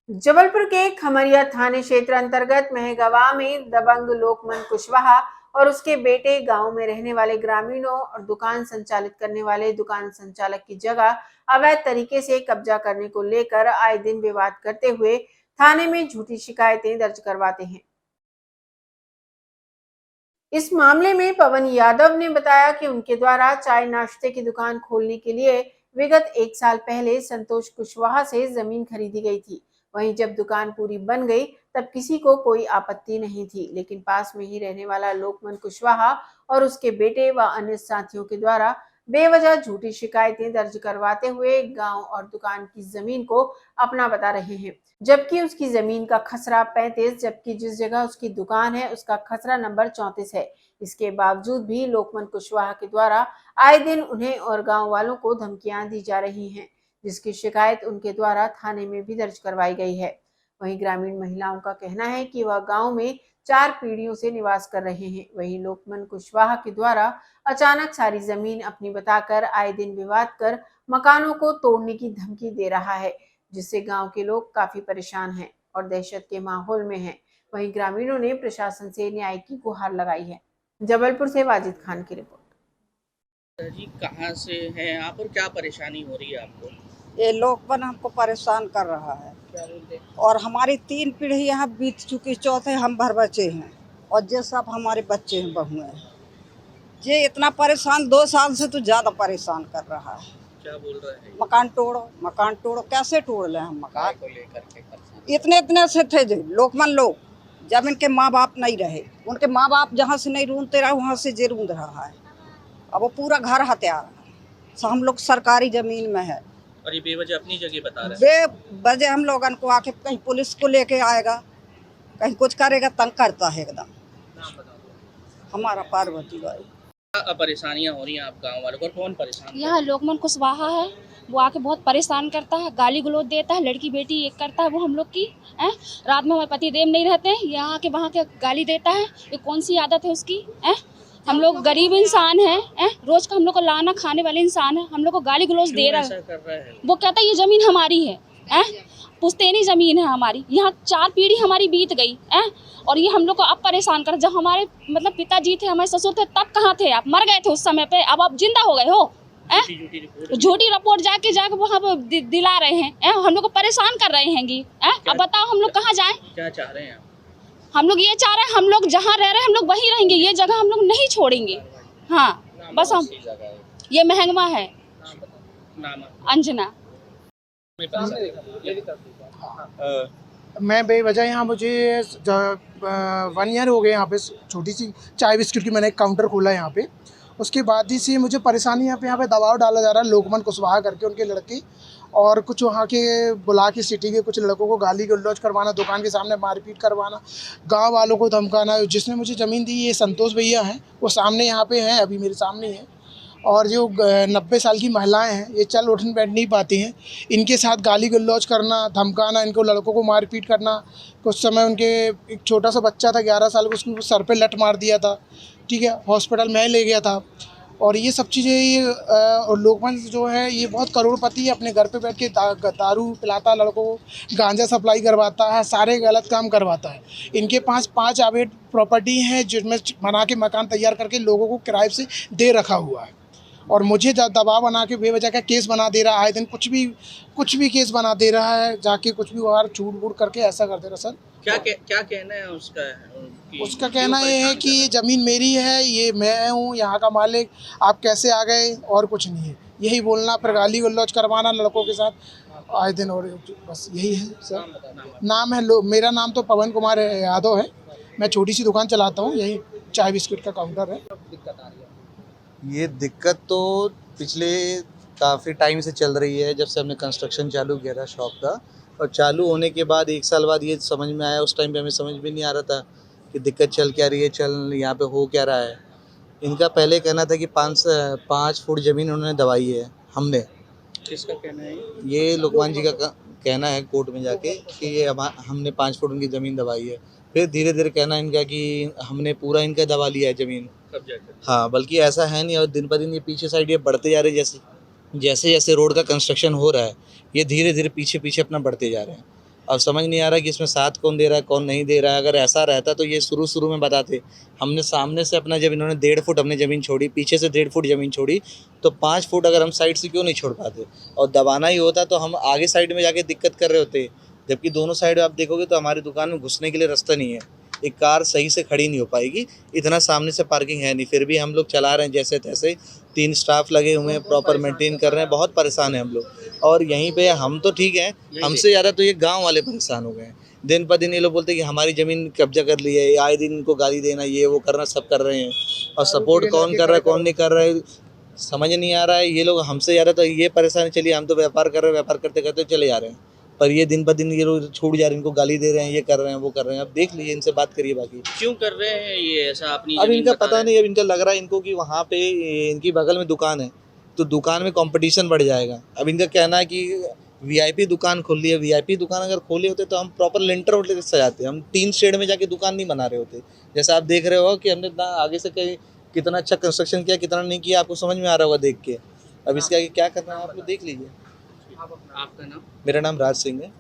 जबलपुर के खमरिया थाने क्षेत्र अंतर्गत मेहगवा में दबंग लोकमन कुशवाहा और उसके बेटे गांव में रहने वाले ग्रामीणों और दुकान संचालित करने वाले दुकान संचालक की जगह अवैध तरीके से कब्जा करने को लेकर आए दिन विवाद करते हुए थाने में झूठी शिकायतें दर्ज करवाते हैं। इस मामले में पवन यादव ने बताया कि उनके द्वारा चाय नाश्ते की दुकान खोलने के लिए विगत 1 साल पहले संतोष कुशवाहा से जमीन खरीदी गई थी। वहीं जब दुकान पूरी बन गई तब किसी को कोई आपत्ति नहीं थी, लेकिन पास में ही रहने वाला लोकमन कुशवाहा और उसके बेटे व अन्य साथियों के द्वारा बेवजह झूठी शिकायतें दर्ज करवाते हुए गांव और दुकान की जमीन को अपना बता रहे हैं, जबकि उसकी जमीन का खसरा 35, जबकि जिस जगह उसकी दुकान है उसका खसरा नंबर 34 है। इसके बावजूद भी लोकमन कुशवाहा के द्वारा आए दिन उन्हें और गांव वालों को धमकियां दी जा रही हैं, जिसकी शिकायत उनके द्वारा थाने में भी दर्ज करवाई गई है। वहीं ग्रामीण महिलाओं का कहना है कि वह गांव में 4 पीढ़ियों से निवास कर रहे हैं। वहीं लोकमन कुशवाहा के द्वारा अचानक सारी जमीन अपनी बताकर आए दिन विवाद कर मकानों को तोड़ने की धमकी दे रहा है, जिससे गांव के लोग काफी परेशान हैं और दहशत के माहौल में हैं। वहीं ग्रामीणों ने प्रशासन से न्याय की गुहार लगाई है। जबलपुर से वाजिद खान की रिपोर्ट। जी कहाँ से हैं आप और क्या परेशानी हो रही है आपको? ये लोकवन हमको परेशान कर रहा है क्या बोलते हैं? और हमारी 3 पीढ़ी यहाँ बीत चुकी, चौथे हम भर बचे हैं और ये सब हमारे बच्चे हैं, बहुएं हैं। ये इतना परेशान 2 साल से तो ज़्यादा परेशान कर रहा है। क्या बोल रहे हैं? मकान तोड़ो, कैसे तोड़ लें हम मकान? को लेकर के परेशान? इतने से थे जो लोकमन लोग, जब इनके माँ बाप नहीं रहे, उनके माँ बाप जहाँ से नहीं रूंदते रहे वहाँ से जे रूंद रहा है। अब वो पूरा घर हथियार है। हम लोग सरकारी ज़मीन में है और ये बेवजह अपनी जगह बता रहे हैं। बेवजह हम लोगन को आके कहीं पुलिस को लेके आएगा, कहीं कुछ करेगा, तंग करता है एकदम। नाम बता दो। हमारा पार्वती बाई। क्या परेशानियाँ हो रही हैं आप गांव वालों को और कौन परेशान? यहाँ लोकमन कुशवाहा है, वो आके बहुत परेशान करता है, गाली गलौज देता है, लड़की बेटी एक करता है वो हम लोग की है। रात में हमारे पति देव नहीं रहते हैं, यहाँ के वहाँ के गाली देता है। ये कौन सी आदत है उसकी है? हम लोग गरीब इंसान हैं, रोज का हम लोग को लाना खाने वाले इंसान है, हम लोग को गाली गलौज दे रहा है। वो कहता है ये जमीन हमारी है, पुश्तैनी जमीन है हमारी, यहाँ 4 पीढ़ी हमारी बीत गई है और ये हम लोग को अब परेशान कर। जब हमारे मतलब पिताजी थे, हमारे ससुर थे, तब कहाँ थे आप? मर गए थे उस समय पे, अब आप जिंदा हो गए हो। झूठी रिपोर्ट जाके वहाँ पे दिला रहे हैं, हम लोग को परेशान कर रहे हैं। अब बताओ हम लोग कहाँ जाएं? क्या चाह रहे हैं आप? हम लोग ये चाह रहे हैं, हम लोग जहाँ रह रहे हैं हम लोग वहीं रहेंगे, ये जगह हम लोग नहीं छोड़ेंगे। हाँ बस हम, ये महंगवा है, अंजना। मैं बेवजह यहाँ, मुझे 1 ईयर हो गए यहाँ पे छोटी सी चाय बिस्किट की मैंने एक काउंटर खोला यहाँ पे। उसके बाद ही से मुझे परेशानी यहाँ पे दबाव डाला जा रहा है लोकमन कुशवाहा करके, उनके लड़के और कुछ वहाँ के बुला के सिटी के कुछ लड़कों को गाली गलौज करवाना, दुकान के सामने मारपीट करवाना, गांव वालों को धमकाना। जिसने मुझे ज़मीन दी ये संतोष भैया हैं, वो सामने यहाँ पे हैं, अभी मेरे सामने हैं। और जो 90 साल की महिलाएं हैं, ये चल उठ बैठ नहीं पाती हैं, इनके साथ गाली गलौज करना, धमकाना, इनको लड़कों को मारपीट करना। कुछ समय उनके एक छोटा सा बच्चा था 11 साल का, उसको सर पे लत मार दिया था, ठीक है, हॉस्पिटल में ले गया था। और ये सब चीज़ें, ये और लोकमन जो है ये बहुत करोड़पति है, अपने घर पे बैठ के दारू पिलाता, लड़कों को गांजा सप्लाई करवाता है, सारे गलत काम करवाता है। इनके पास 5 अवैध प्रॉपर्टी हैं जिसमें बना के मकान तैयार करके लोगों को किराए से दे रखा हुआ है और मुझे दबाव बना के बेवजह का केस बना दे रहा है। आए दिन कुछ भी केस बना दे रहा है, जाके कुछ भी बाहर छूट बूट करके ऐसा कर दे रहा। सर क्या कहना है उसका? उसका कहना ये है कि ये ज़मीन मेरी है, ये मैं हूँ यहाँ का मालिक, आप कैसे आ गए, और कुछ नहीं है, यही बोलना, फिर गाली गलौज करवाना लड़कों के साथ आए दिन, और बस यही है। सर नाम है मेरा नाम तो पवन कुमार यादव है, मैं छोटी सी दुकान चलाता हूँ, यही चाय बिस्किट का काउंटर है। ये दिक्कत तो पिछले काफ़ी टाइम से चल रही है, जब से हमने कंस्ट्रक्शन चालू किया था शॉप का, और चालू होने के बाद 1 साल बाद ये समझ में आया। उस टाइम पे हमें समझ में नहीं आ रहा था कि दिक्कत चल क्या रही है, यहाँ पे हो क्या रहा है। इनका पहले कहना था कि 5 फुट ज़मीन उन्होंने दबाई है, हमने। किसका कहना है? ये लोकमान जी का कहना है कोर्ट में जाके कि ये हमने 5 फुट उनकी ज़मीन दबाई है। फिर धीरे धीरे कहना इनका कि हमने पूरा इनका दबा लिया है ज़मीन। हाँ, बल्कि ऐसा है नहीं, और दिन पर दिन ये पीछे साइड ये बढ़ते जा रहे हैं। जैसे जैसे रोड का कंस्ट्रक्शन हो रहा है, ये धीरे धीरे पीछे अपना बढ़ते जा रहे हैं। अब समझ नहीं आ रहा कि इसमें साथ कौन दे रहा है कौन नहीं दे रहा है। अगर ऐसा रहता तो ये शुरू में बताते। हमने सामने से अपना, जब इन्होंने 1.5 फुट हमने ज़मीन छोड़ी, पीछे से 1.5 फुट ज़मीन छोड़ी, तो 5 फुट अगर हम साइड से क्यों नहीं छोड़ पाते। और दबाना ही होता तो हम आगे साइड में जाके दिक्कत कर रहे होते, जबकि दोनों साइड आप देखोगे तो हमारी दुकान में घुसने के लिए रास्ता नहीं है, एक कार सही से खड़ी नहीं हो पाएगी, इतना सामने से पार्किंग है नहीं। फिर भी हम लोग चला रहे हैं जैसे तैसे, 3 स्टाफ लगे हुए हैं, प्रॉपर मेंटेन कर रहे हैं, बहुत परेशान हैं हम लोग। और यहीं पे हम तो ठीक हैं, हमसे ज़्यादा तो ये गांव वाले परेशान हो गए हैं। दिन पर दिन ये लोग बोलते हैं कि हमारी ज़मीन कब्जा कर ली है, आए दिन इनको गाली देना, ये वो करना, सब कर रहे हैं। और सपोर्ट कौन कर रहा है कौन नहीं कर रहा है समझ नहीं आ रहा है। ये लोग हमसे ज़्यादा तो ये परेशान, चलिए हम तो व्यापार कर रहे हैं, व्यापार करते करते चले जा रहे हैं, पर ये दिन पर दिन ये लोग छूट जा रहे हैं, इनको गाली दे रहे हैं, ये कर रहे हैं वो कर रहे हैं। अब देख लीजिए, इनसे बात करिए बाकी। क्यों कर रहे हैं ये ऐसा अपनी अब ज़मीन इनका बता पता रहे नहीं, अब इनका लग रहा है इनको कि वहाँ पे इनकी बगल में दुकान है, तो दुकान में कंपटीशन बढ़ जाएगा। अब इनका कहना है कि वीआईपी दुकान खोल ली है। वीआईपी दुकान अगर खोले होते तो हम प्रॉपर लेंटर वोल्टर सजाते, हम 3 शेड में जाके दुकान नहीं बना रहे होते। जैसा आप देख रहे हो कि हमने इतना आगे से कहीं कितना अच्छा कंस्ट्रक्शन किया, कितना नहीं किया, आपको समझ में आ रहा होगा देख के। अब इसके आगे क्या करना है आप लोग देख लीजिए। हैं। आपका नाम? मेरा नाम राज सिंह है।